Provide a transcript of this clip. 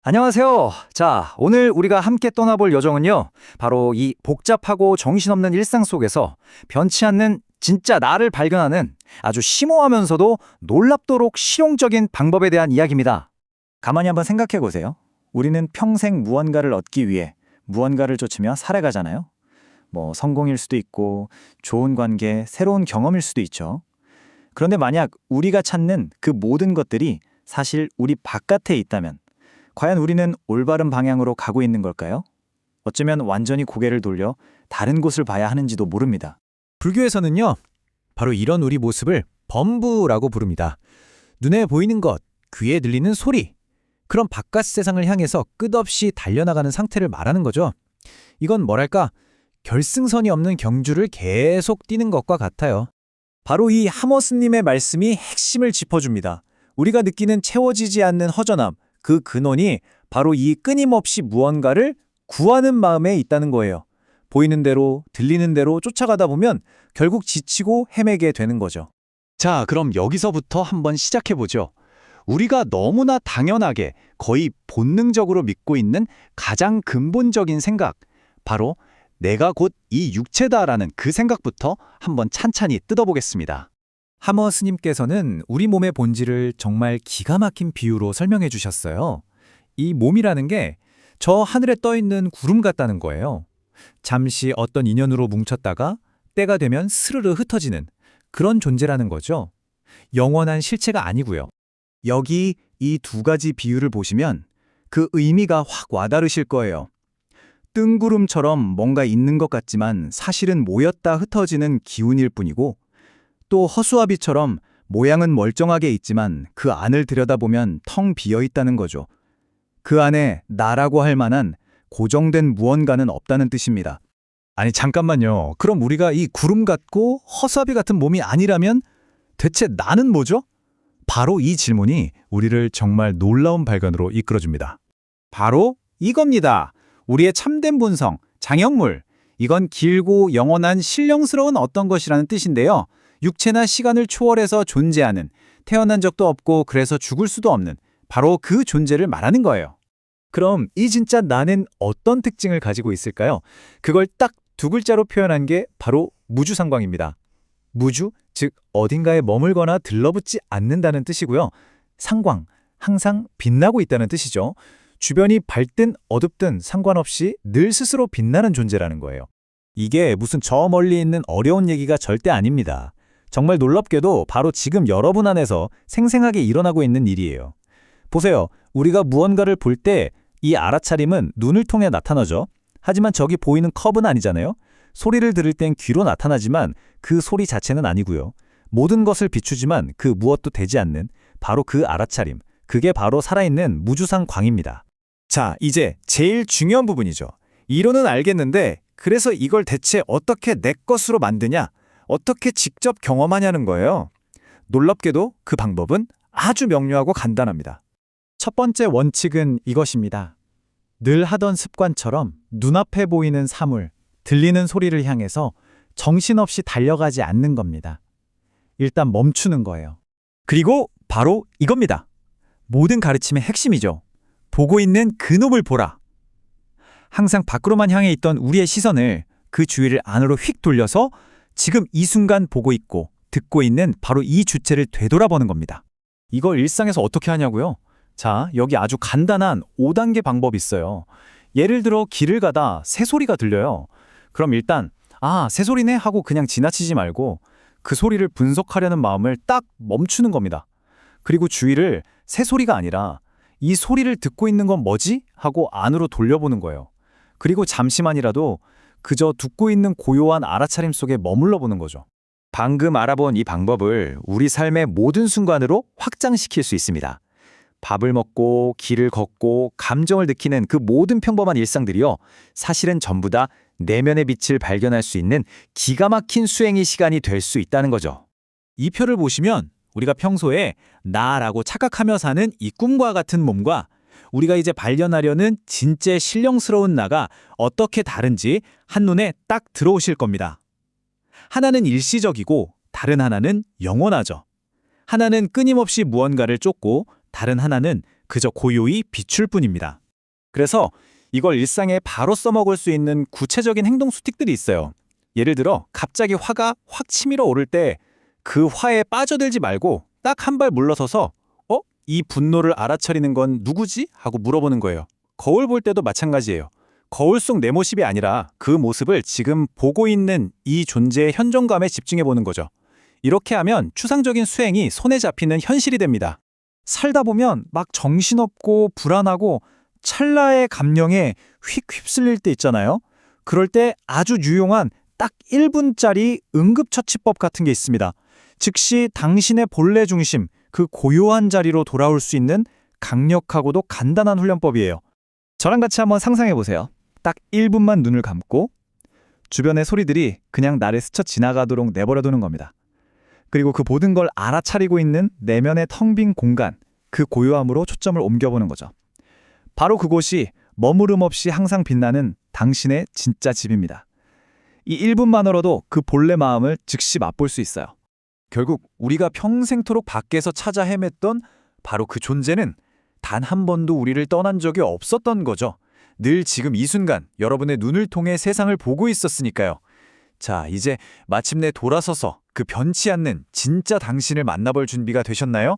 안녕하세요. 자, 오늘 우리가 함께 떠나볼 여정은요, 바로 이 복잡하고 정신없는 일상 속에서 변치 않는 진짜 나를 발견하는 아주 심오하면서도 놀랍도록 실용적인 방법에 대한 이야기입니다. 가만히 한번 생각해 보세요. 우리는 평생 무언가를 얻기 위해 무언가를 쫓으며 살아가잖아요. 성공일 수도 있고 좋은 관계, 새로운 경험일 수도 있죠. 그런데 만약 우리가 찾는 그 모든 것들이 사실 우리 바깥에 있다면 과연 우리는 올바른 방향으로 가고 있는 걸까요? 어쩌면 완전히 고개를 돌려 다른 곳을 봐야 하는지도 모릅니다. 불교에서는요, 바로 이런 우리 모습을 범부라고 부릅니다. 눈에 보이는 것, 귀에 들리는 소리, 그런 바깥 세상을 향해서 끝없이 달려나가는 상태를 말하는 거죠. 이건 뭐랄까, 결승선이 없는 경주를 계속 뛰는 것과 같아요. 바로 이 하머스님의 말씀이 핵심을 짚어줍니다. 우리가 느끼는 채워지지 않는 허전함, 그 근원이 바로 이 끊임없이 무언가를 구하는 마음에 있다는 거예요. 보이는 대로, 들리는 대로 쫓아가다 보면 결국 지치고 헤매게 되는 거죠. 자, 그럼 여기서부터 한번 시작해보죠. 우리가 너무나 당연하게 거의 본능적으로 믿고 있는 가장 근본적인 생각, 바로 내가 곧 이 육체다라는 그 생각부터 한번 찬찬히 뜯어보겠습니다. 하머 스님께서는 우리 몸의 본질을 정말 기가 막힌 비유로 설명해 주셨어요. 이 몸이라는 게 저 하늘에 떠 있는 구름 같다는 거예요. 잠시 어떤 인연으로 뭉쳤다가 때가 되면 스르르 흩어지는 그런 존재라는 거죠. 영원한 실체가 아니고요. 여기 이 두 가지 비유를 보시면 그 의미가 확 와닿으실 거예요. 뜬구름처럼 뭔가 있는 것 같지만 사실은 모였다 흩어지는 기운일 뿐이고, 또 허수아비처럼 모양은 멀쩡하게 있지만 그 안을 들여다보면 텅 비어 있다는 거죠. 그 안에 나라고 할 만한 고정된 무언가는 없다는 뜻입니다. 아니 잠깐만요. 그럼 우리가 이 구름 같고 허수아비 같은 몸이 아니라면 대체 나는 뭐죠? 바로 이 질문이 우리를 정말 놀라운 발견으로 이끌어줍니다. 바로 이겁니다. 우리의 참된 본성, 장형물. 이건 길고 영원한 신령스러운 어떤 것이라는 뜻인데요. 육체나 시간을 초월해서 존재하는, 태어난 적도 없고 그래서 죽을 수도 없는 바로 그 존재를 말하는 거예요. 그럼 이 진짜 나는 어떤 특징을 가지고 있을까요? 그걸 딱 두 글자로 표현한 게 바로 무주상광입니다. 무주, 즉 어딘가에 머물거나 들러붙지 않는다는 뜻이고요. 상광, 항상 빛나고 있다는 뜻이죠. 주변이 밝든 어둡든 상관없이 늘 스스로 빛나는 존재라는 거예요. 이게 무슨 저 멀리 있는 어려운 얘기가 절대 아닙니다. 정말 놀랍게도 바로 지금 여러분 안에서 생생하게 일어나고 있는 일이에요. 보세요. 우리가 무언가를 볼 때 이 알아차림은 눈을 통해 나타나죠. 하지만 저기 보이는 컵은 아니잖아요. 소리를 들을 땐 귀로 나타나지만 그 소리 자체는 아니고요. 모든 것을 비추지만 그 무엇도 되지 않는 바로 그 알아차림. 그게 바로 살아있는 무주상 광입니다. 자, 이제 제일 중요한 부분이죠. 이론은 알겠는데 그래서 이걸 대체 어떻게 내 것으로 만드냐? 어떻게 직접 경험하냐는 거예요. 놀랍게도 그 방법은 아주 명료하고 간단합니다. 첫 번째 원칙은 이것입니다. 늘 하던 습관처럼 눈앞에 보이는 사물, 들리는 소리를 향해서 정신없이 달려가지 않는 겁니다. 일단 멈추는 거예요. 그리고 바로 이겁니다. 모든 가르침의 핵심이죠. 보고 있는 그놈을 보라. 항상 밖으로만 향해 있던 우리의 시선을 그 주위를 안으로 휙 돌려서 지금 이 순간 보고 있고 듣고 있는 바로 이 주체를 되돌아보는 겁니다. 이걸 일상에서 어떻게 하냐고요? 자, 여기 아주 간단한 5단계 방법이 있어요. 예를 들어 길을 가다 새소리가 들려요. 그럼 일단 새소리네 하고 그냥 지나치지 말고 그 소리를 분석하려는 마음을 딱 멈추는 겁니다. 그리고 주위를 새소리가 아니라 이 소리를 듣고 있는 건 뭐지? 하고 안으로 돌려보는 거예요. 그리고 잠시만이라도 그저 듣고 있는 고요한 알아차림 속에 머물러 보는 거죠. 방금 알아본 이 방법을 우리 삶의 모든 순간으로 확장시킬 수 있습니다. 밥을 먹고 길을 걷고 감정을 느끼는 그 모든 평범한 일상들이요. 사실은 전부 다 내면의 빛을 발견할 수 있는 기가 막힌 수행의 시간이 될 수 있다는 거죠. 이 표를 보시면 우리가 평소에 나라고 착각하며 사는 이 꿈과 같은 몸과 우리가 이제 발견하려는 진짜 신령스러운 나가 어떻게 다른지 한눈에 딱 들어오실 겁니다. 하나는 일시적이고 다른 하나는 영원하죠. 하나는 끊임없이 무언가를 쫓고 다른 하나는 그저 고요히 비출 뿐입니다. 그래서 이걸 일상에 바로 써먹을 수 있는 구체적인 행동 수틱들이 있어요. 예를 들어 갑자기 화가 확 치밀어 오를 때 그 화에 빠져들지 말고 딱 한 발 물러서서 이 분노를 알아차리는 건 누구지? 하고 물어보는 거예요. 거울 볼 때도 마찬가지예요. 거울 속 내 모습이 아니라 그 모습을 지금 보고 있는 이 존재의 현존감에 집중해 보는 거죠. 이렇게 하면 추상적인 수행이 손에 잡히는 현실이 됩니다. 살다 보면 막 정신없고 불안하고 찰나의 감령에 휩쓸릴 때 있잖아요. 그럴 때 아주 유용한 딱 1분짜리 응급처치법 같은 게 있습니다. 즉시 당신의 본래 중심, 그 고요한 자리로 돌아올 수 있는 강력하고도 간단한 훈련법이에요. 저랑 같이 한번 상상해 보세요. 딱 1분만 눈을 감고 주변의 소리들이 그냥 나를 스쳐 지나가도록 내버려두는 겁니다. 그리고 그 모든 걸 알아차리고 있는 내면의 텅 빈 공간, 그 고요함으로 초점을 옮겨보는 거죠. 바로 그곳이 머무름 없이 항상 빛나는 당신의 진짜 집입니다. 이 1분만으로도 그 본래 마음을 즉시 맛볼 수 있어요. 결국 우리가 평생토록 밖에서 찾아 헤맸던 바로 그 존재는 단 한 번도 우리를 떠난 적이 없었던 거죠. 늘 지금 이 순간 여러분의 눈을 통해 세상을 보고 있었으니까요. 자, 이제 마침내 돌아서서 그 변치 않는 진짜 당신을 만나볼 준비가 되셨나요?